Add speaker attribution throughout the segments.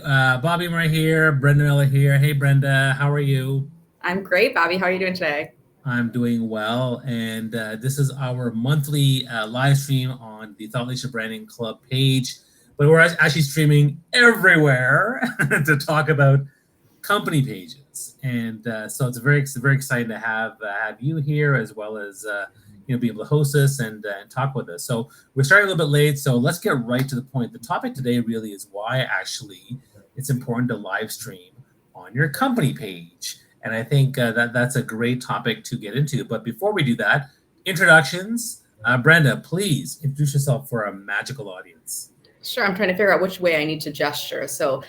Speaker 1: Bobby Umar here, Brenda Meller here. Hey, Brenda, how are you?
Speaker 2: I'm great, Bobby. How are you doing today?
Speaker 1: I'm doing well, and this is our monthly live stream on the Thought Leadership Branding Club page. But we're actually streaming everywhere to talk about company pages, and so it's very exciting to have you here as well as be able to host us and talk with us. So we're starting a little bit late, so let's get right to the point. The topic today really is why actually it's important to live stream on your company page, and I think that's a great topic to get into. But before we do that, introductions. Brenda, please introduce yourself for a magical audience.
Speaker 2: Sure, I'm trying to figure out which way I need to gesture. So,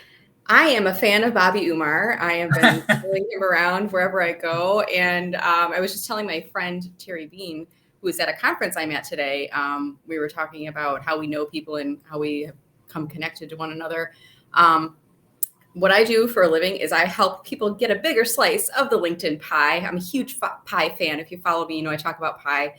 Speaker 2: I am a fan of Bobby Umar. I have been following him around wherever I go. And I was just telling my friend Terry Bean, who was at a conference I'm at today, we were talking about how we know people and how we have come connected to one another. Um, what I do for a living is I help people get a bigger slice of the LinkedIn pie. I'm a huge pie fan. If you follow me, you know I talk about pie.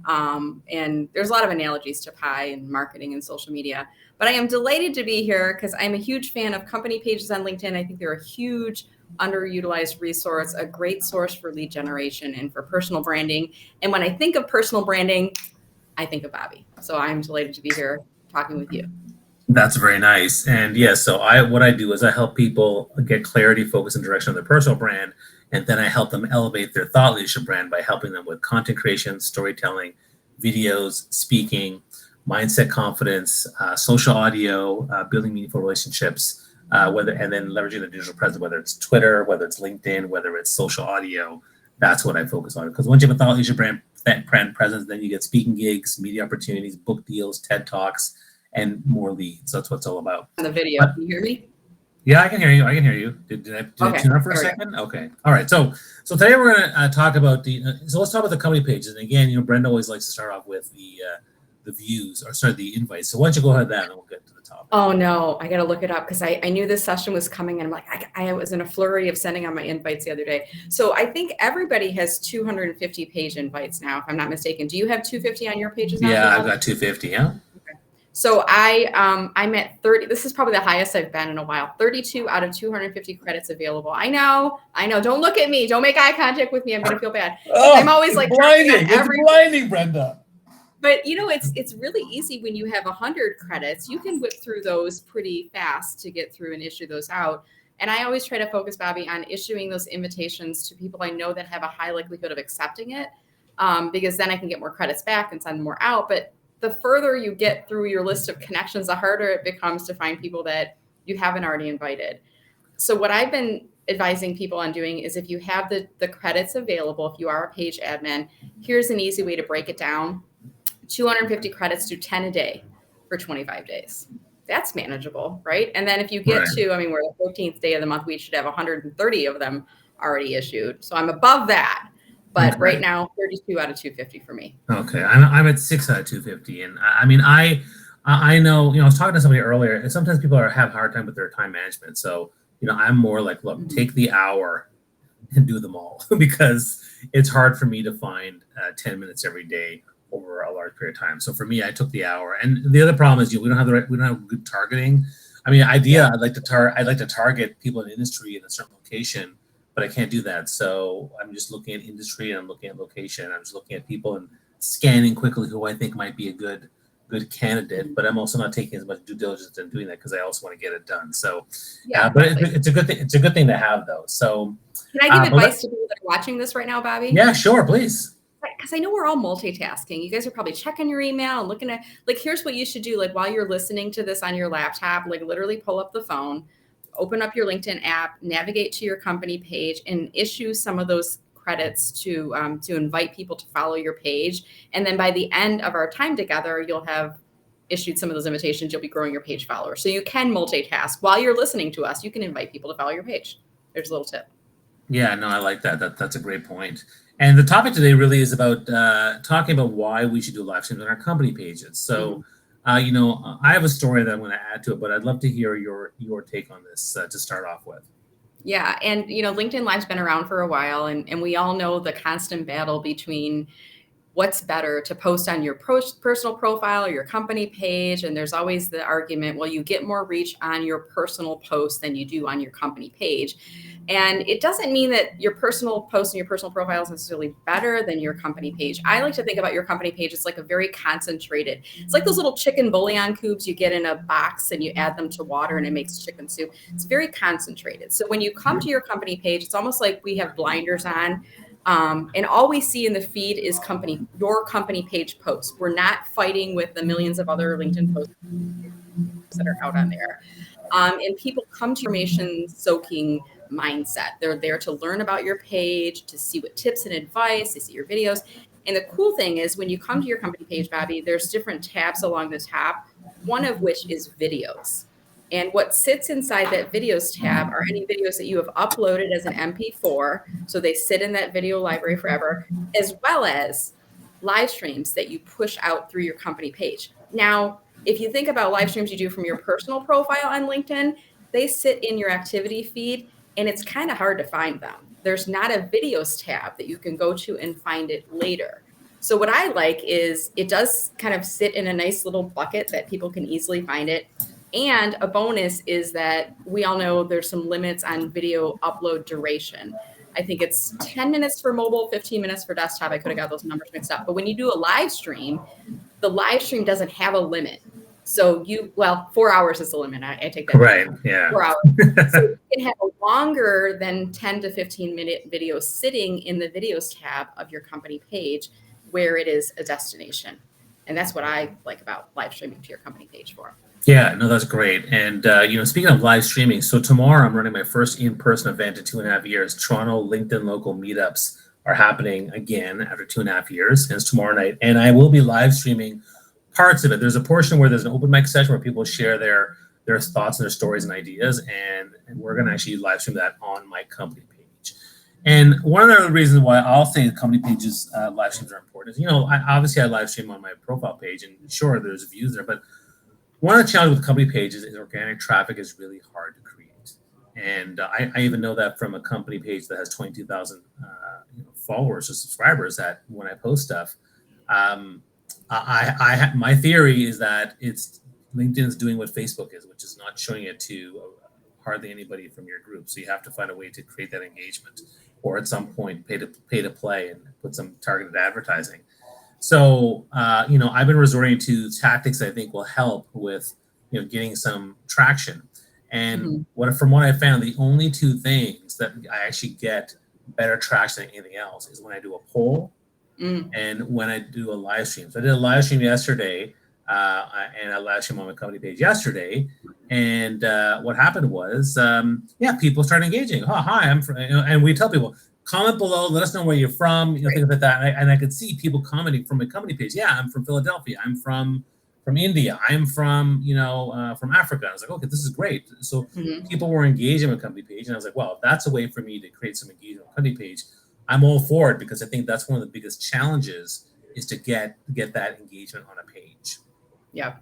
Speaker 2: And there's a lot of analogies to pie and marketing and social media. But I am delighted to be here because I'm a huge fan of company pages on LinkedIn. I think they're a huge underutilized resource, a great source for lead generation and for personal branding. And when I think of personal branding, I think of Bobby. So I'm delighted to be here talking with you.
Speaker 1: That's very nice. And yes, so I what I do is I help people get clarity, focus, and direction on their personal brand, and then I help them elevate their thought leadership brand by helping them with content creation, storytelling, videos, speaking, mindset, confidence, social audio, building meaningful relationships, whether and then leveraging the digital presence, whether it's Twitter, whether it's LinkedIn, whether it's social audio. That's what I focus on. Because once you have a thought leadership brand presence, then you get speaking gigs, media opportunities, book deals, TED talks, and more leads. That's what it's all about.
Speaker 2: On the video,
Speaker 1: But
Speaker 2: can you hear me?
Speaker 1: yeah, I can hear you. I can hear you. Did I
Speaker 2: Okay,
Speaker 1: tune up for a
Speaker 2: there we go.
Speaker 1: second? Okay. All right. So today we're going to talk about so let's talk about the company pages. And again, Brenda always likes to start off with the views or sorry the invites. So why don't you go ahead then, and we'll get to the topic.
Speaker 2: Oh no, I got to look it up because I knew this session was coming and I'm like, I was in a flurry of sending out my invites the other day. So I think everybody has 250 page invites now, if I'm not mistaken. Do you have 250 on your pages now as
Speaker 1: Yeah, I've
Speaker 2: well?
Speaker 1: got 250. Yeah.
Speaker 2: Okay. So I'm at 30. This is probably the highest I've been in a while. 32 out of 250 credits available. I know. Don't look at me. Don't make eye contact with me. I'm gonna feel bad because I'm
Speaker 1: Oh,
Speaker 2: always
Speaker 1: it's
Speaker 2: like jumping on
Speaker 1: blinding. It's
Speaker 2: every.
Speaker 1: blinding, Brenda.
Speaker 2: But it's really easy when you have 100 credits. You can whip through those pretty fast to get through and issue those out. And I always try to focus, Bobby, on issuing those invitations to people I know that have a high likelihood of accepting it, because then I can get more credits back and send more out. But the further you get through your list of connections, the harder it becomes to find people that you haven't already invited. So what I've been advising people on doing is if you have the credits available, if you are a page admin, here's an easy way to break it down. 250 credits, do 10 a day for 25 days. That's manageable, right? And then if you get
Speaker 1: Right.
Speaker 2: to, I mean, we're the 14th day of the month, we should have 130 of them already issued. So I'm above that. But right
Speaker 1: Okay.
Speaker 2: now, 32 out of 250 for me.
Speaker 1: Okay. I'm at 6 out of 250, and I mean I know I was talking to somebody earlier, and sometimes people have a hard time with their time management. So I'm more like, look,
Speaker 2: Mhm.
Speaker 1: take the hour and do them all because it's hard for me to find 10 minutes every day over a large period of time. So for me, I took the hour. And the other problem is, we don't have we don't have good targeting. I mean,
Speaker 2: Yeah.
Speaker 1: idea, I'd like to target people in industry in a certain location, but I can't do that. So I'm just looking at industry and I'm looking at location. I'm just looking at people and scanning quickly who I think might be a good candidate, but I'm also not taking as much due diligence in doing that because I also want to get it done. So,
Speaker 2: Yeah,
Speaker 1: but
Speaker 2: exactly.
Speaker 1: it's a good thing. It's a good thing to have though. So,
Speaker 2: Can I give
Speaker 1: but let,
Speaker 2: advice to people that are watching this right now, Bobby?
Speaker 1: yeah, sure, please.
Speaker 2: Because I know we're all multitasking. You guys are probably checking your email and looking at, like, here's what you should do. Like, while you're listening to this on your laptop, like, literally pull up the phone, open up your LinkedIn app, navigate to your company page, and issue some of those credits to invite people to follow your page. And then by the end of our time together, you'll have issued some of those invitations. You'll be growing your page followers. So you can multitask while you're listening to us. You can invite people to follow your page. There's a little tip.
Speaker 1: Yeah, no, I like that. That's a great point. And the topic today really is about talking about why we should do live streams on our company pages. So,
Speaker 2: Mhm.
Speaker 1: I have a story that I'm going to add to it, but I'd love to hear your take on this to start off with.
Speaker 2: Yeah, and LinkedIn Live's been around for a while, and we all know the constant battle between what's better to post on your personal profile or your company page. And there's always the argument, well, you get more reach on your personal post than you do on your company page. And it doesn't mean that your personal post and your personal profile is necessarily better than your company page. I like to think about your company page as like a very concentrated, it's like those little chicken bouillon cubes you get in a box and you add them to water and it makes chicken soup. It's very concentrated. So when you come to your company page, it's almost like we have blinders on. And all we see in the feed is your company page posts. We're not fighting with the millions of other LinkedIn posts that are out on there. And people come to your information soaking mindset. They're there to learn about your page, to see what tips and advice, to see your videos. And the cool thing is when you come to your company page, Bobby, there's different tabs along the top, one of which is videos. And what sits inside that videos tab are any videos that you have uploaded as an MP4. So they sit in that video library forever, as well as live streams that you push out through your company page. Now, if you think about live streams you do from your personal profile on LinkedIn, they sit in your activity feed and it's kind of hard to find them. There's not a videos tab that you can go to and find it later. So what I like is it does kind of sit in a nice little bucket that people can easily find it. And a bonus is that we all know there's some limits on video upload duration. I think it's 10 minutes for mobile, 15 minutes for desktop. I could have got those numbers mixed up. But when you do a live stream, the live stream doesn't have a limit. So 4 hours is the limit. I take that.
Speaker 1: Right. Yeah.
Speaker 2: 4 hours. So you can have a longer than 10 to 15 minute video sitting in the videos tab of your company page where it is a destination. And that's what I like about live streaming to your company page for.
Speaker 1: Yeah, no, that's great. And, speaking of live streaming, so tomorrow I'm running my first in-person event in 2.5 years. Toronto LinkedIn local meetups are happening again after 2.5 years, and it's tomorrow night. And I will be live streaming parts of it. There's a portion where there's an open mic session where people share their thoughts and their stories and ideas, and we're going to actually live stream that on my company page. And one of the reasons why I'll say the company pages live streams are important is, I live stream on my profile page, and sure, there's views there, but one of the challenges with company pages is organic traffic is really hard to create. And I even know that from a company page that has 22,000 followers or subscribers, that when I post stuff, my theory is that it's LinkedIn's doing what Facebook is, which is not showing it to hardly anybody from your group. So you have to find a way to create that engagement, or at some point pay to play and put some targeted advertising. So, I've been resorting to tactics that I think will help with, getting some traction. And from what I found, the only two things that I actually get better traction than anything else is when I do a poll and when I do a live stream. So I did a live stream yesterday, and I live stream on my company page yesterday. And what happened was, people started engaging. Oh, hi, I'm from, and we tell people, comment below, let us know where you're from, things like that. And I could see people commenting from my company page. Yeah, I'm from Philadelphia. I'm from India. I'm from Africa. I was like, okay, this is great. So people were engaging on my company page. And I was like, well, if that's a way for me to create some engagement on my company page, I'm all for it, because I think that's one of the biggest challenges is to get that engagement on a page.
Speaker 2: Yeah.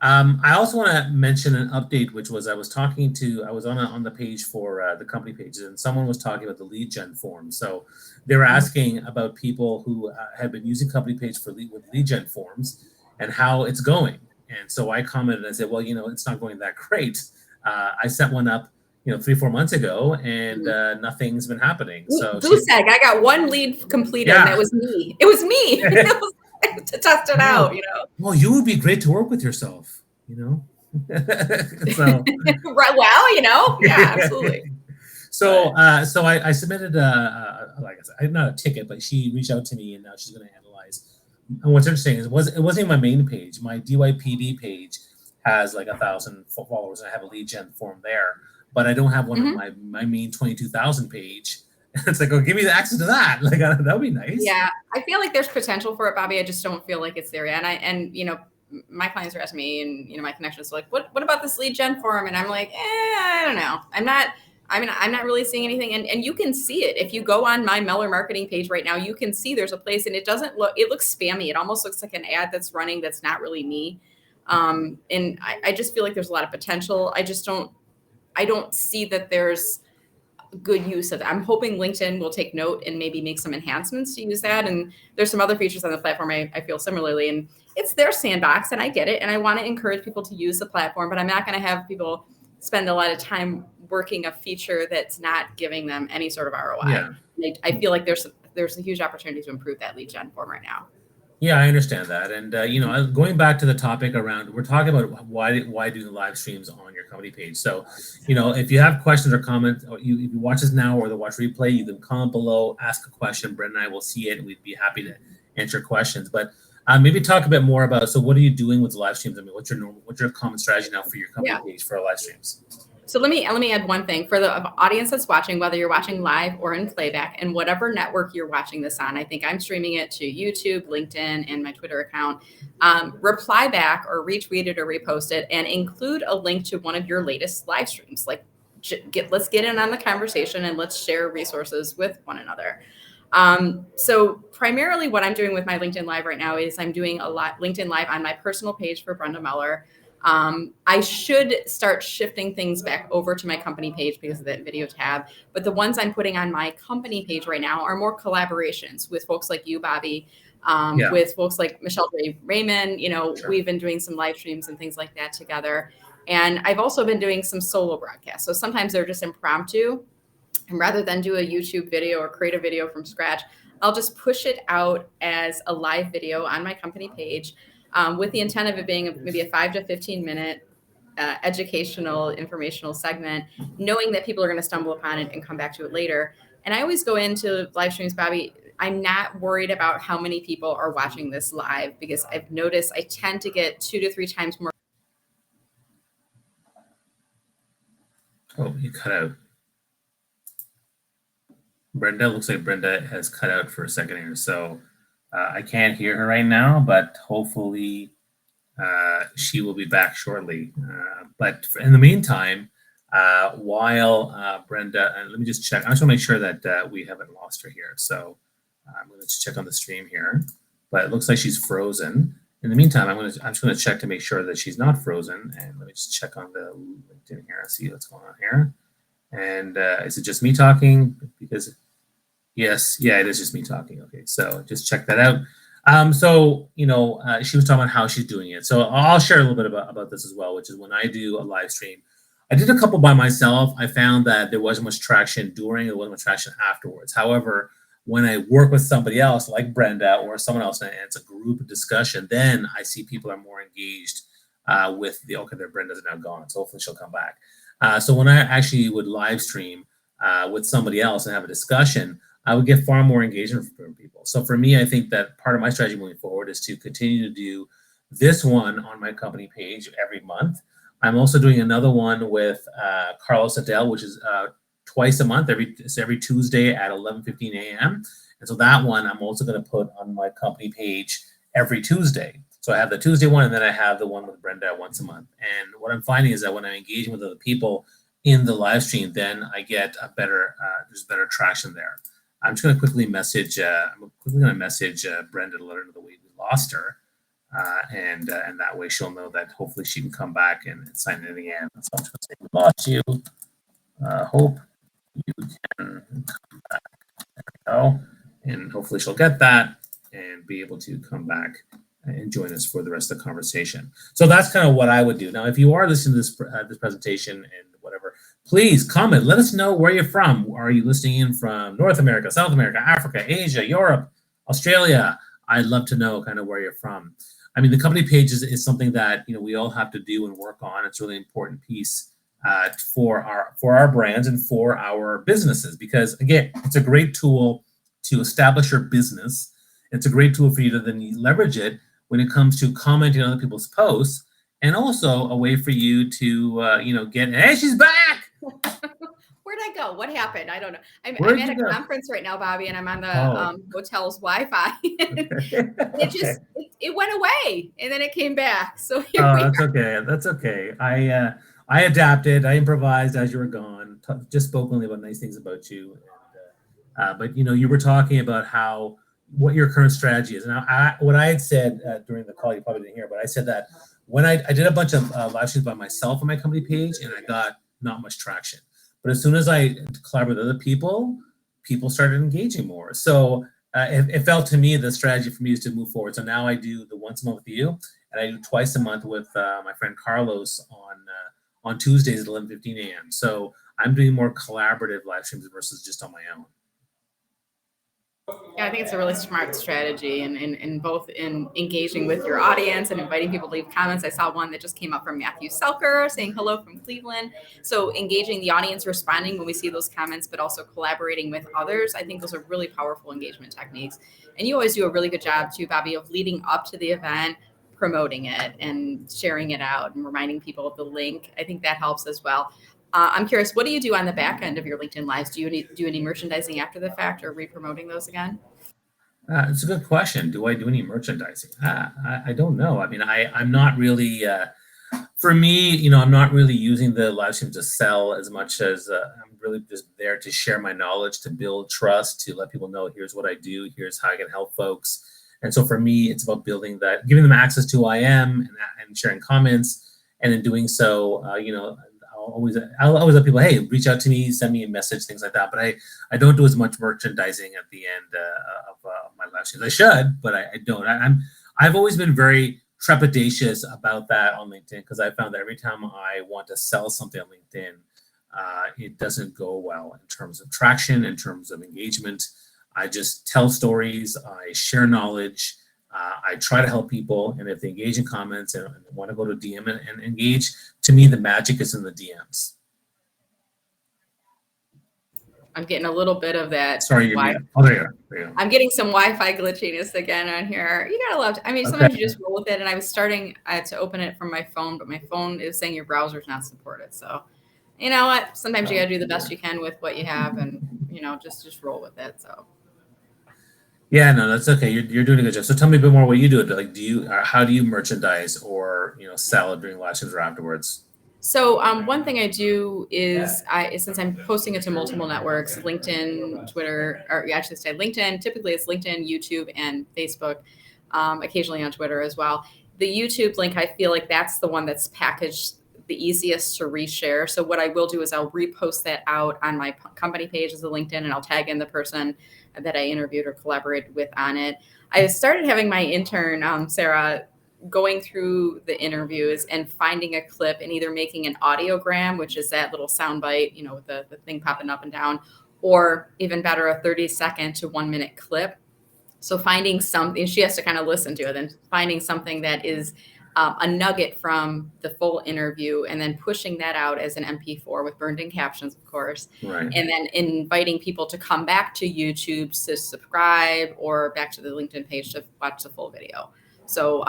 Speaker 1: I also want to mention an update, which was I was on the page for the company pages, and someone was talking about the lead gen form. So they were asking about people who have been using company page with lead gen forms and how it's going. And so I commented and I said, well, it's not going that great. I set one up, 3-4 months ago, and nothing's been happening. So
Speaker 2: I got one lead completed, and that was me. It was me. To test it out,
Speaker 1: Well, you would be great to work with yourself, So
Speaker 2: right. Well, yeah, absolutely.
Speaker 1: So I submitted like I said, not a ticket, but she reached out to me, and now she's going to analyze. And what's interesting is it wasn't even my main page. My DYPD page has like 1,000 followers, and I have a lead gen form there, but I don't have one of my main 22,000 page. It's like, oh, give me the access to that. Like, that would be nice.
Speaker 2: Yeah, I feel like there's potential for it, Bobby. I just don't feel like it's there yet. And my clients are asking me, and my connections are like, what about this lead gen form? And I'm like, I don't know. I'm not really seeing anything. And you can see it if you go on my Meller marketing page right now. You can see there's a place, and it looks spammy. It almost looks like an ad that's running that's not really me. And I just feel like there's a lot of potential. I don't see that there's good use of it. I'm hoping LinkedIn will take note and maybe make some enhancements to use that. And there's some other features on the platform I feel similarly. And it's their sandbox, and I get it. And I want to encourage people to use the platform, but I'm not going to have people spend a lot of time working a feature that's not giving them any sort of ROI.
Speaker 1: Yeah.
Speaker 2: I feel like there's a huge opportunity to improve that lead gen form right now.
Speaker 1: Yeah, I understand that. And, going back to the topic around, we're talking about why do the live streams on your company page. So, if you have questions or comments, or if you watch this now or the watch replay, you can comment below, ask a question. Brenda and I will see it, and we'd be happy to answer questions. But maybe talk a bit more about, so what are you doing with the live streams? I mean, what's your common strategy now for your company page for live streams?
Speaker 2: So let me add one thing for the audience that's watching, whether you're watching live or in playback, and whatever network you're watching this on. I think I'm streaming it to YouTube, LinkedIn, and my Twitter account. Reply back or retweet it or repost it, and include a link to one of your latest live streams. Like, let's get in on the conversation and let's share resources with one another. So primarily what I'm doing with my LinkedIn Live right now is I'm doing a lot LinkedIn Live on my personal page for Brenda Meller. I should start shifting things back over to my company page because of that video tab. But the ones I'm putting on my company page right now are more collaborations with folks like you, Bobby, with folks like Michelle Raymond.
Speaker 1: Sure.
Speaker 2: We've been doing some live streams and things like that together. And I've also been doing some solo broadcasts. So sometimes they're just impromptu. And rather than do a YouTube video or create a video from scratch, I'll just push it out as a live video on my company page. With the intent of it being maybe a 5 to 15 minute educational, informational segment, knowing that people are going to stumble upon it and come back to it later. And I always go into live streams, Bobby, I'm not worried about how many people are watching this live, because I've noticed I tend to get 2 to 3 times more.
Speaker 1: Oh, you cut out. Brenda, looks like Brenda has cut out for a second here. So I can't hear her right now, but hopefully she will be back shortly. But in the meantime, while Brenda, let me just check. I just want to make sure that we haven't lost her here. So I'm going to check on the stream here, but it looks like she's frozen. In the meantime, I'm just going to check to make sure that she's not frozen. And let me just check on the LinkedIn here and see what's going on here. And is it just me talking? Because yes, yeah, it is just me talking. Okay, so just check that out. She was talking about how she's doing it. So I'll share a little bit about this as well, which is when I do a live stream. I did a couple by myself. I found that there wasn't much traction during, there wasn't much traction afterwards. However, when I work with somebody else like Brenda or someone else, and it's a group discussion, then I see people are more engaged with their Brenda's now gone. So hopefully she'll come back. So when I actually would live stream with somebody else and have a discussion, I would get far more engagement from people. So for me, I think that part of my strategy moving forward is to continue to do this one on my company page every month. I'm also doing another one with Carlos Adele, which is twice a month, every Tuesday at 11:15 a.m. And so that one I'm also going to put on my company page every Tuesday. So I have the Tuesday one, and then I have the one with Brenda once a month. And what I'm finding is that when I'm engaging with other people in the live stream, then I get there's better traction there. I'm just going to quickly message. Brenda to let her know that we lost her, and that way she'll know that hopefully she can come back and sign in again. So I'm just going to say we lost you. Hope you can come back. There we go, and hopefully she'll get that and be able to come back and join us for the rest of the conversation. So that's kind of what I would do. Now, if you are listening to this presentation and whatever, please comment. Let us know where you're from. Are you listening in from North America, South America, Africa, Asia, Europe, Australia? I'd love to know kind of where you're from. I mean, the company page is something that we all have to do and work on. It's a really important piece for our brands and for our businesses, because again, it's a great tool to establish your business. It's a great tool for you to then leverage it when it comes to commenting on other people's posts, and also a way for you to get, hey, she's back.
Speaker 2: Where'd I go? What happened? I don't know. I'm at a conference right now, Bobby, and I'm on the hotel's Wi-Fi. It went away, and then it came back. So here we
Speaker 1: are. Okay. That's okay. I adapted. I improvised as you were gone. Just spoke only about nice things about you. And, but you were talking about what your current strategy is. Now, what I had said during the call, you probably didn't hear, but I said that when I did a bunch of live streams by myself on my company page, and I got not much traction. But as soon as I collaborate with other people, people started engaging more. So it felt to me the strategy for me is to move forward. So now I do the once a month with you, and I do twice a month with my friend Carlos on Tuesdays at 11:15 a.m. So I'm doing more collaborative live streams versus just on my own.
Speaker 2: Yeah, I think it's a really smart strategy, and both in engaging with your audience and inviting people to leave comments. I saw one that just came up from Matthew Selker saying hello from Cleveland. So engaging the audience, responding when we see those comments, but also collaborating with others. I think those are really powerful engagement techniques. And you always do a really good job too, Bobby, of leading up to the event, promoting it and sharing it out and reminding people of the link. I think that helps as well. I'm curious, what do you do on the back end of your LinkedIn lives? Do you do any merchandising after the fact or re-promoting those again?
Speaker 1: It's a good question. Do I do any merchandising? I don't know. I mean, I'm not really, for me, I'm not really using the live stream to sell as much as I'm really just there to share my knowledge, to build trust, to let people know here's what I do, here's how I can help folks. And so for me, it's about building that, giving them access to who I am and sharing comments. And in doing so, I'll always let people, hey, reach out to me, send me a message, things like that. But I don't do as much merchandising at the end of my live streams. I should, but I don't. I've always been very trepidatious about that on LinkedIn because I found that every time I want to sell something on LinkedIn, it doesn't go well in terms of traction, in terms of engagement. I just tell stories, I share knowledge, I try to help people, and if they engage in comments and want to go to DM and engage, to me, the magic is in the DMs.
Speaker 2: I'm getting a little bit of that.
Speaker 1: Sorry, you're muted. Oh, there you go.
Speaker 2: I'm getting some Wi-Fi glitchiness again on here. You gotta love. I mean, sometimes you just roll with it. And I was starting to open it from my phone, but my phone is saying your browser's not supported. So, you know what? Sometimes you gotta do the best you can with what you have, and just roll with it. So.
Speaker 1: Yeah, no, that's okay. You're doing a good job. So tell me a bit more what you do. Like, how do you merchandise or sell during live streams or afterwards?
Speaker 2: So one thing I do is since I'm posting it to multiple networks, LinkedIn, Twitter, or actually say LinkedIn, typically it's LinkedIn, YouTube, and Facebook, occasionally on Twitter as well. The YouTube link, I feel like that's the one that's packaged the easiest to reshare. So what I will do is I'll repost that out on my company page as a LinkedIn, and I'll tag in the person that I interviewed or collaborated with on it. I started having my intern, Sarah, going through the interviews and finding a clip and either making an audiogram, which is that little sound bite, with the thing popping up and down, or even better, a 30-second to 1 minute clip. So finding something, she has to kind of listen to it, and finding something that is a nugget from the full interview, and then pushing that out as an MP4 with burned in captions, of course.
Speaker 1: Right.
Speaker 2: And then inviting people to come back to YouTube to subscribe or back to the LinkedIn page to watch the full video. So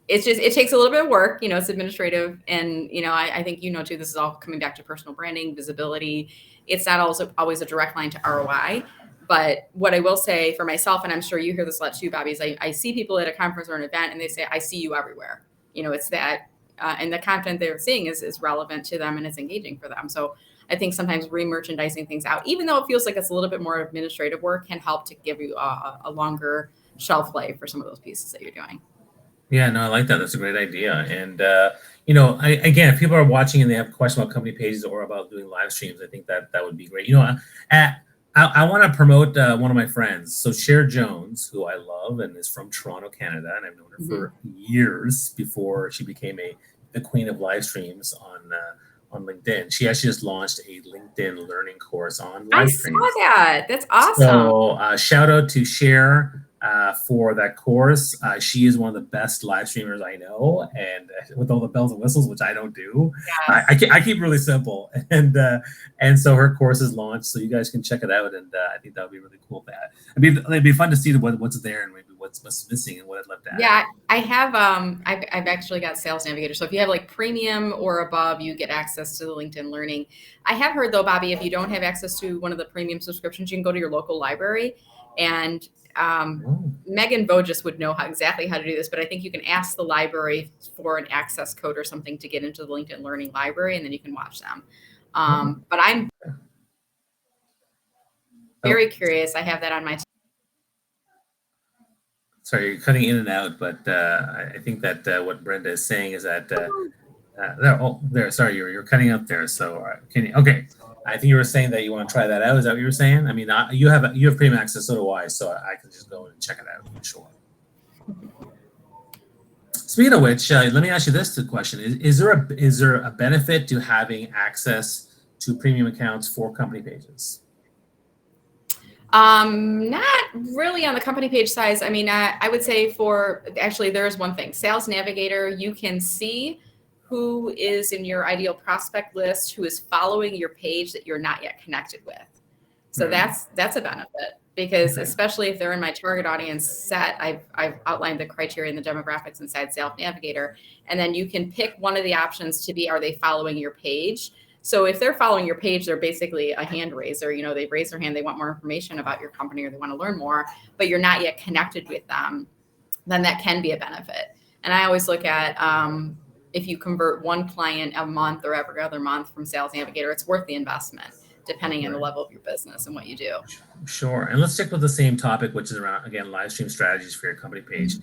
Speaker 2: it takes a little bit of work, it's administrative. And, I think, too, this is all coming back to personal branding, visibility. It's not also always a direct line to ROI. But what I will say for myself, and I'm sure you hear this a lot too, Bobby, is I see people at a conference or an event and they say, I see you everywhere. It's that, and the content they're seeing is relevant to them and it's engaging for them. So I think sometimes re-merchandising things out, even though it feels like it's a little bit more administrative work, can help to give you a longer shelf life for some of those pieces that you're doing.
Speaker 1: Yeah, no, I like that. That's a great idea. And, again, if people are watching and they have questions about company pages or about doing live streams, I think that would be great. I want to promote one of my friends. So Cher Jones, who I love and is from Toronto, Canada, and I've known her for years before she became the queen of live streams on LinkedIn. She actually just launched a LinkedIn learning course on live streams.
Speaker 2: I saw that. That's awesome.
Speaker 1: So shout out to Cher for that course. She is one of the best live streamers I know, and with all the bells and whistles, which I don't do. Yes. I keep really simple, and so her course is launched, so you guys can check it out, and I think that would be really cool. It'd be fun to see what's there and maybe what's missing and what I'd love to add.
Speaker 2: Yeah, I have. I've actually got Sales Navigator. So if you have like premium or above, you get access to the LinkedIn Learning. I have heard though, Bobby, if you don't have access to one of the premium subscriptions, you can go to your local library. And Megan Bogus would know exactly how to do this, but I think you can ask the library for an access code or something to get into the LinkedIn Learning library, and then you can watch them. But I'm very curious. I have that on my.
Speaker 1: Sorry, you're cutting in and out, but I think that what Brenda is saying is that there. Sorry, you're cutting out there. So can you? Okay. I think you were saying that you want to try that out. Is that what you were saying? I mean, you have premium access, so do I. So I can just go and check it out for sure. Speaking of which, let me ask you this question: is there a benefit to having access to premium accounts for company pages?
Speaker 2: Not really on the company page size. I mean, I would say actually there is one thing. Sales Navigator, you can see who is in your ideal prospect list, who is following your page that you're not yet connected with. So that's a benefit, because especially if they're in my target audience set, I've outlined the criteria and the demographics inside Sales Navigator, and then you can pick one of the options to be, are they following your page? So if they're following your page, they're basically a hand raiser. You know, they've raised their hand, they want more information about your company, or they want to learn more, but you're not yet connected with them, then that can be a benefit. And I always look at if you convert one client a month or every other month from Sales Navigator, it's worth the investment, depending on the level of your business and what you do.
Speaker 1: Sure. And let's stick with the same topic, which is around, again, live stream strategies for your company page.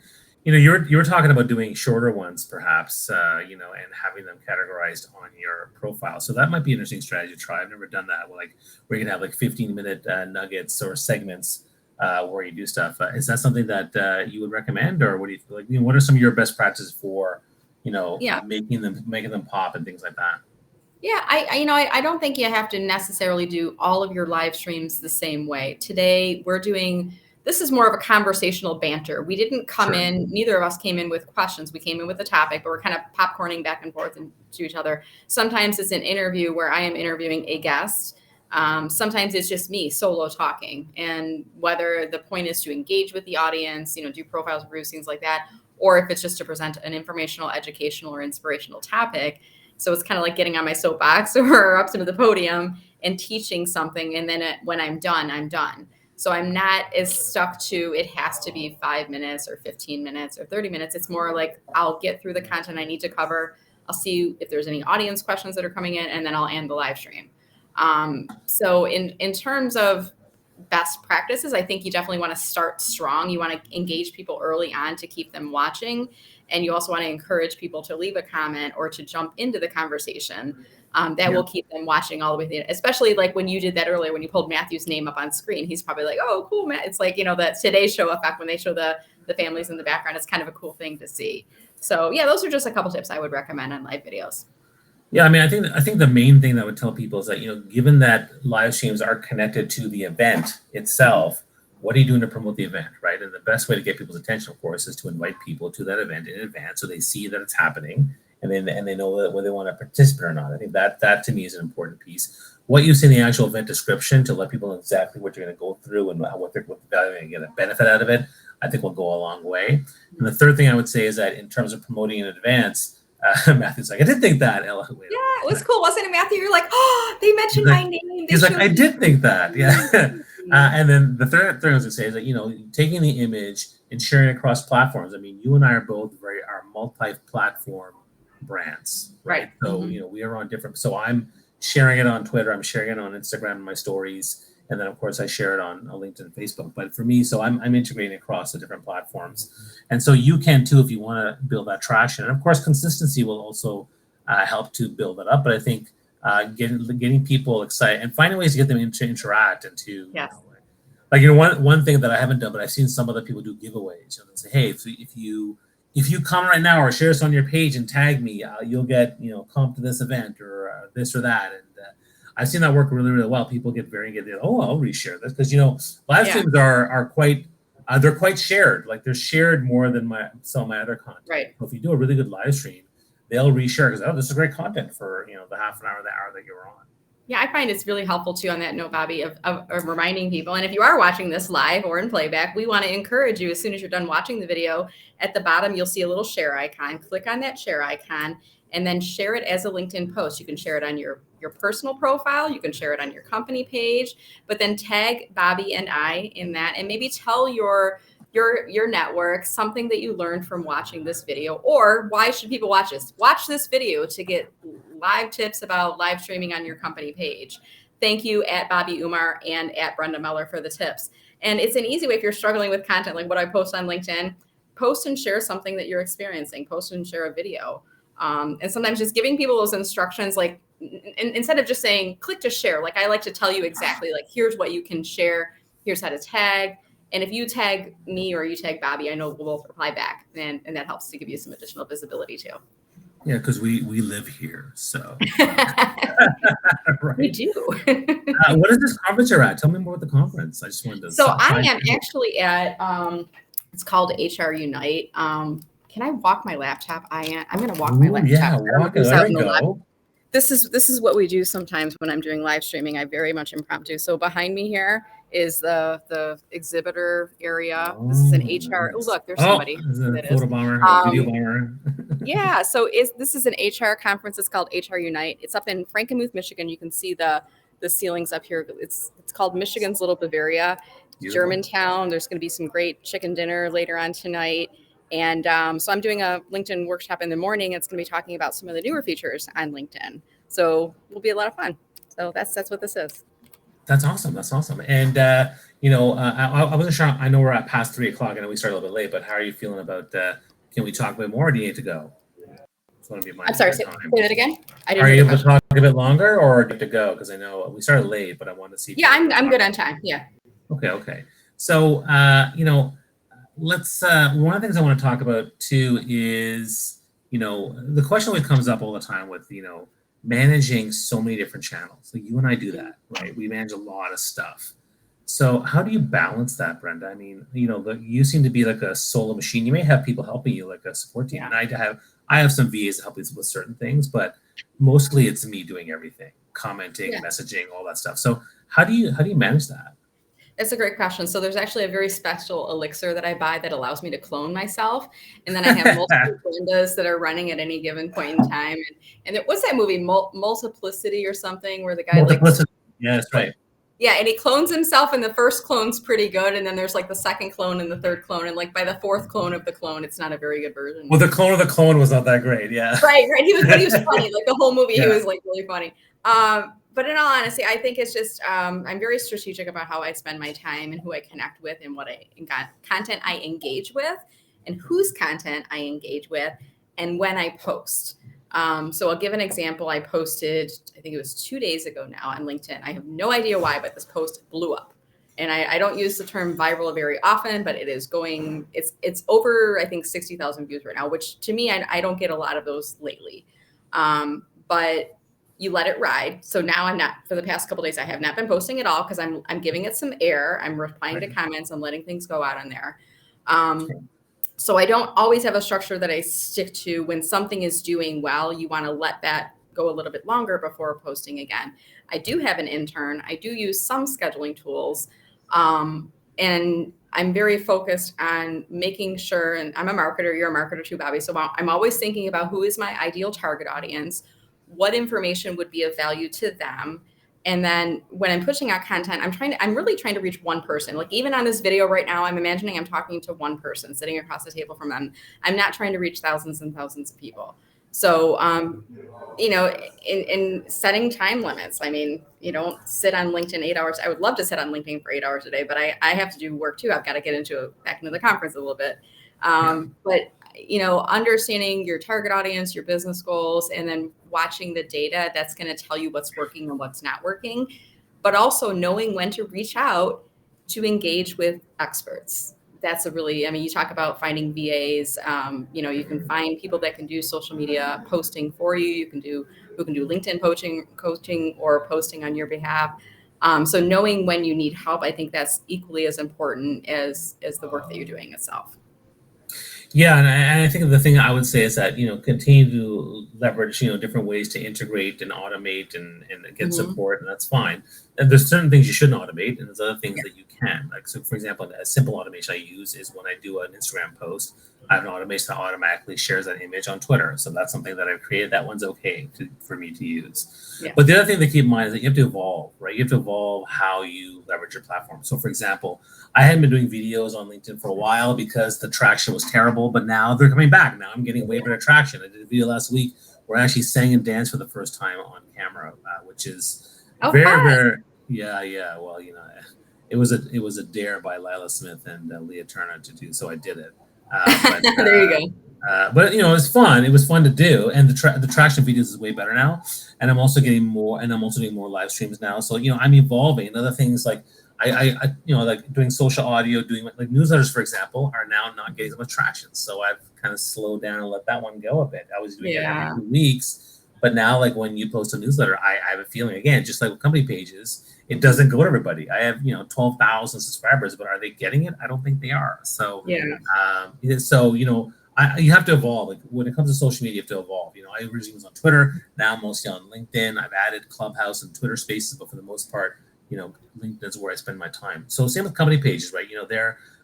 Speaker 1: You know, you were talking about doing shorter ones, perhaps, you know, and having them categorized on your profile. So that might be an interesting strategy to try. I've never done that, like where you can have like 15-minute nuggets or segments where you do stuff. Is that something that you would recommend, or what do you feel like? You know, what are some of your best practices for, you know, making them pop and things like that?
Speaker 2: Yeah, I don't think you have to necessarily do all of your live streams the same way. Today, this is more of a conversational banter. We didn't come in, neither of us came in with questions. We came in with a topic, but we're kind of popcorning back and forth to each other. Sometimes it's an interview where I am interviewing a guest. Sometimes it's just me solo talking, and whether the point is to engage with the audience, you know, do profiles, reviews, things like that, or if it's just to present an informational, educational, or inspirational topic. So it's kind of like getting on my soapbox or up to the podium and teaching something. And then when I'm done, I'm done. So I'm not as stuck to, it has to be 5 minutes or 15 minutes or 30 minutes. It's more like I'll get through the content I need to cover. I'll see if there's any audience questions that are coming in, and then I'll end the live stream. So in terms of best practices, I think you definitely want to start strong. You want to engage people early on to keep them watching. And you also want to encourage people to leave a comment or to jump into the conversation. That will keep them watching all the way through. Especially like when you did that earlier, when you pulled Matthew's name up on screen, he's probably like, oh, cool, Matt. It's like, you know, that Today Show effect when they show the families in the background. It's kind of a cool thing to see. So yeah, those are just a couple tips I would recommend on live videos.
Speaker 1: Yeah, I mean, I think the main thing that I would tell people is that, you know, given that live streams are connected to the event itself, what are you doing to promote the event, right? And the best way to get people's attention, of course, is to invite people to that event in advance so they see that it's happening, and then they know that whether they want to participate or not. I think that to me is an important piece. What you see in the actual event description to let people know exactly what you're going to go through and what they're going to get a benefit out of it, I think will go a long way. And the third thing I would say is that in terms of promoting in advance, Matthew's like, I did think that. Ella, wait,
Speaker 2: yeah, it was cool, wasn't it, Matthew? You're like, oh, they mentioned my name.
Speaker 1: He's like, I did think that. Yeah. And then the third thing I was going to say is that, you know, taking the image and sharing it across platforms. I mean, you and I are both are multi-platform brands, right? So, you know, we are on different. So I'm sharing it on Twitter. I'm sharing it on Instagram in my stories. And then, of course, I share it on LinkedIn and Facebook. But for me, so I'm integrating across the different platforms. And so you can, too, if you want to build that traction. And, of course, consistency will also help to build it up. But I think getting people excited and finding ways to get them to interact and to, you know, one thing that I haven't done, but I've seen some other people do giveaways. You know, they say, hey, if you comment right now or share this on your page and tag me, you'll get, you know, come to this event or this or that. And I've seen that work really, really well. People get very good. Oh, I'll reshare this because, you know, live streams are quite they're quite shared. Like they're shared more than some of my other content. Right. So if you do a really good live stream, they'll reshare because this is great content for, you know, the half an hour, the hour that you were on.
Speaker 2: Yeah, I find it's really helpful too on that note, Bobby, of reminding people. And if you are watching this live or in playback, we want to encourage you as soon as you're done watching the video, at the bottom, you'll see a little share icon. Click on that share icon and then share it as a LinkedIn post. You can share it on your personal profile. You can share it on your company page, but then tag Bobby and I in that and maybe tell your network something that you learned from watching this video, or why should people watch this? Watch this video to get live tips about live streaming on your company page. Thank you at Bobby Umar and at Brenda Meller for the tips. And it's an easy way if you're struggling with content, like what I post on LinkedIn, post and share something that you're experiencing, post and share a video. And sometimes just giving people those instructions, like instead of just saying click to share, like I like to tell you exactly, like here's what you can share, here's how to tag. And if you tag me or you tag Bobby, I know we'll both reply back, and that helps to give you some additional visibility too.
Speaker 1: Yeah, because we live here, so.
Speaker 2: Right. We do.
Speaker 1: What is this conference you're at? Tell me more about the conference. I just wanted to.
Speaker 2: So I am actually at, it's called HR Unite. Can I walk my laptop? I'm going to walk my laptop.
Speaker 1: Yeah, walk it. There we go.
Speaker 2: This is what we do sometimes when I'm doing live streaming. I very much impromptu. So behind me here is the exhibitor area. This is an HR. Oh, look, there's somebody.
Speaker 1: Photo bomber, video bomber.
Speaker 2: Yeah. So this is an HR conference. It's called HR Unite. It's up in Frankenmuth, Michigan. You can see the ceilings up here. It's called Michigan's Little Bavaria. Beautiful. Germantown. There's going to be some great chicken dinner later on tonight. And so I'm doing a LinkedIn workshop in the morning. It's going to be talking about some of the newer features on LinkedIn. So it'll be a lot of fun. So that's what this is.
Speaker 1: That's awesome. That's awesome. And, I wasn't sure. I know we're at past 3:00. I know we started a little bit late, but how are you feeling about, can we talk a bit more, or do you need to go?
Speaker 2: I'm sorry, say that again.
Speaker 1: Are you able to talk a bit longer, or do you have to go? Because I know we started late, but I wanted to see.
Speaker 2: Yeah, I'm good on time. Yeah.
Speaker 1: Okay. So, let's, one of the things I want to talk about too is, the question always comes up all the time with, managing so many different channels. So you and I do that, right? We manage a lot of stuff. So how do you balance that, Brenda? I mean, you seem to be like a solo machine. You may have people helping you, like a support team.
Speaker 2: Yeah.
Speaker 1: And I have some VAs to help me with certain things, but mostly it's me doing everything, commenting, messaging, all that stuff. So how do you manage that?
Speaker 2: That's a great question. So there's actually a very special elixir that I buy that allows me to clone myself. And then I have multiple Brendas that are running at any given point in time. And what's that movie, Multiplicity or something, where the guy
Speaker 1: yeah, that's right.
Speaker 2: Yeah, and he clones himself, and the first clone's pretty good, and then there's like the second clone and the third clone, and like by the fourth clone of the clone, it's not a very good version.
Speaker 1: Well, the clone of the clone was not that great, yeah.
Speaker 2: Right. He was funny. Like the whole movie, he was like really funny. But in all honesty, I think it's just I'm very strategic about how I spend my time and who I connect with and what content I engage with and whose content I engage with and when I post. So I'll give an example. I posted, I think it was 2 days ago now on LinkedIn. I have no idea why, but this post blew up. And I don't use the term viral very often, but it is going, it's over, I think, 60,000 views right now, which to me, I don't get a lot of those lately. But you let it ride. So now for the past couple of days, I have not been posting at all because I'm giving it some air. I'm replying to comments. I'm letting things go out on there. So I don't always have a structure that I stick to. When something is doing well, you want to let that go a little bit longer before posting again. I do have an intern. I do use some scheduling tools. And I'm very focused on making sure, and I'm a marketer, you're a marketer too, Bobby. So I'm always thinking about who is my ideal target audience, what information would be of value to them. And then when I'm pushing out content, I'm really trying to reach one person. Like even on this video right now, I'm imagining I'm talking to one person sitting across the table from them. I'm not trying to reach thousands and thousands of people. So, in setting time limits, I mean, you don't sit on LinkedIn 8 hours. I would love to sit on LinkedIn for 8 hours a day, but I have to do work too. I've got to get back into the conference a little bit. But, understanding your target audience, your business goals, and then watching the data, that's going to tell you what's working and what's not working, but also knowing when to reach out to engage with experts. That's you talk about finding VAs, you can find people that can do social media posting for you. Who can do LinkedIn coaching or posting on your behalf. So knowing when you need help, I think that's equally as important as the work that you're doing itself.
Speaker 1: Yeah, and I think the thing I would say is that, continue to leverage, different ways to integrate and automate and get support, and that's fine. And there's certain things you shouldn't automate, and there's other things that you can. Like, so for example, a simple automation I use is when I do an Instagram post, I have an automation that automatically shares that image on Twitter. So that's something that I've created. That one's okay for me to use. Yeah. But the other thing to keep in mind is that you have to evolve, right? You have to evolve how you leverage your platform. So for example, I hadn't been doing videos on LinkedIn for a while because the traction was terrible, but now they're coming back. Now I'm getting way better traction. I did a video last week where I actually sang and danced for the first time on camera, which is very, yeah. Well, it was a dare by Lila Smith and Leah Turner to do, so I did it.
Speaker 2: There you go.
Speaker 1: But you know, it was fun. It was fun to do, and the traction videos is way better now. And I'm also getting more, and I'm also doing more live streams now. So you know, I'm evolving. And other things like I you know, like doing social audio, doing like newsletters, for example, are now not getting as much traction. So I've kind of slowed down and let that one go a bit. I was doing it every
Speaker 2: Yeah.
Speaker 1: 2 weeks, but now like when you post a newsletter, I have a feeling again, just like with company pages, it doesn't go to everybody. I have 12,000 subscribers, but are they getting it? I don't think they are. So
Speaker 2: Yeah.
Speaker 1: so you have to evolve. Like when it comes to social media, you have to evolve. I originally was on Twitter. Now I'm mostly on LinkedIn. I've added Clubhouse and Twitter Spaces, but for the most part, LinkedIn is where I spend my time. So same with company pages, right?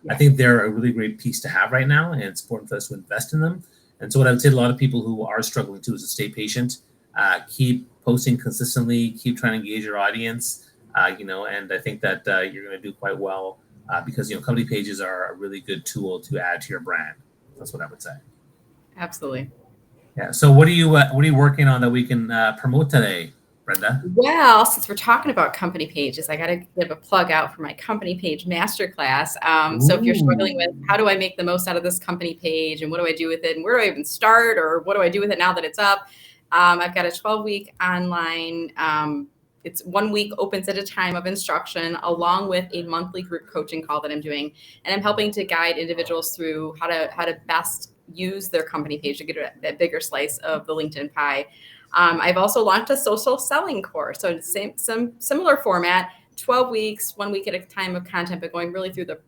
Speaker 1: I think they're a really great piece to have right now, and it's important for us to invest in them. And so what I would say to a lot of people who are struggling too is to stay patient, keep posting consistently, keep trying to engage your audience, and I think that you're going to do quite well because company pages are a really good tool to add to your brand. That's what I would say.
Speaker 2: Absolutely.
Speaker 1: Yeah. So what are you working on that we can promote today, Brenda?
Speaker 2: Well, since we're talking about company pages, I got to give a plug out for my company page masterclass. So if you're struggling with how do I make the most out of this company page and what do I do with it and where do I even start or what do I do with it now that it's up? I've got a 12-week online. It's 1 week opens at a time of instruction along with a monthly group coaching call that I'm doing. And I'm helping to guide individuals through how to best use their company page to get a bigger slice of the LinkedIn pie. I've also launched a social selling course. So some similar format, 12 weeks, 1 week at a time of content, but going really through the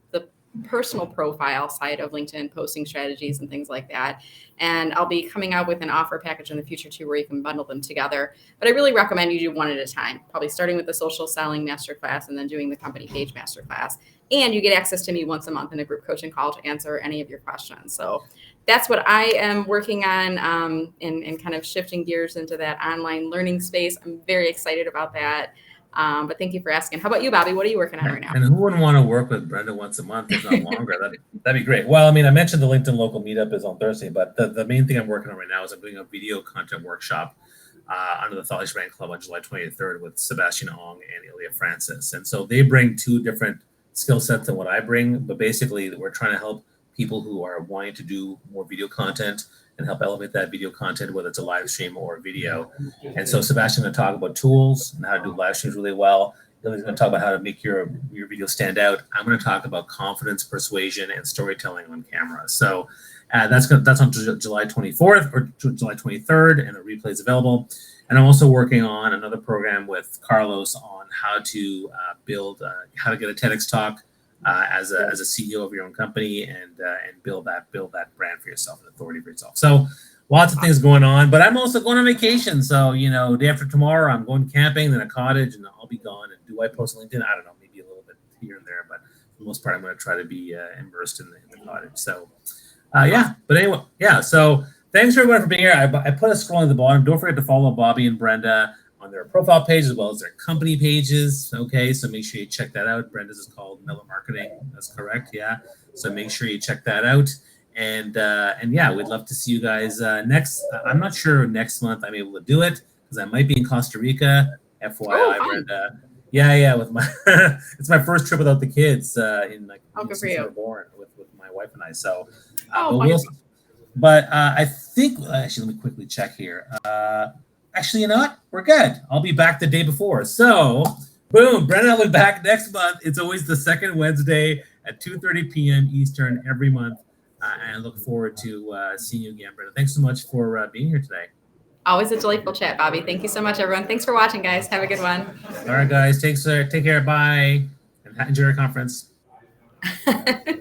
Speaker 2: personal profile side of LinkedIn, posting strategies and things like that. And I'll be coming out with an offer package in the future too, where you can bundle them together. But I really recommend you do one at a time, probably starting with the social selling masterclass and then doing the company page masterclass. And you get access to me once a month in a group coaching call to answer any of your questions. So that's what I am working on and kind of shifting gears into that online learning space. I'm very excited about that. But thank you for asking. How about you, Bobby? What are you working on right now?
Speaker 1: And who wouldn't want to work with Brenda once a month, if not longer? That'd be great. Well, I mean, I mentioned the LinkedIn local meetup is on Thursday, but the main thing I'm working on right now is I'm doing a video content workshop under the Thought Leadership Branding Club on July 23rd with Sebastian Ong and Ilya Francis. And so they bring two different skill sets than what I bring, but basically we're trying to help people who are wanting to do more video content and help elevate that video content, whether it's a live stream or a video. And so Sebastian's going to talk about tools and how to do live streams really well. He's going to talk about how to make your video stand out. I'm going to talk about confidence, persuasion, and storytelling on camera. So that's on July 24th or July 23rd, and the replay is available. And I'm also working on another program with Carlos on how to how to get a TEDx talk as a CEO of your own company and build that brand for yourself and authority for yourself. So lots of things going on, but I'm also going on vacation. So, day after tomorrow, I'm going camping in a cottage and I'll be gone. And do I post LinkedIn? I don't know, maybe a little bit here and there, but for the most part, I'm going to try to be immersed in the cottage. So, but anyway, so thanks everyone for being here. I put a scroll at the bottom. Don't forget to follow Bobby and Brenda on their profile page as well as their company pages. Okay, so make sure you check that out. Brenda's is called Meller Marketing. That's correct. Yeah. So make sure you check that out. And we'd love to see you guys next. I'm not sure next month I'm able to do it because I might be in Costa Rica. FYI, Brenda. Yeah. With my it's my first trip without the kids in since they were born with my wife and I. So, I think actually let me quickly check here. Actually, you know what? We're good. I'll be back the day before. So, boom, Brenda will be back next month. It's always the second Wednesday at 2:30 p.m. Eastern every month. And I look forward to seeing you again, Brenda. Thanks so much for being here today.
Speaker 2: Always a delightful chat, Bobby. Thank you so much, everyone. Thanks for watching, guys. Have a good one.
Speaker 1: All right, guys. Take care. Bye. And enjoy your conference.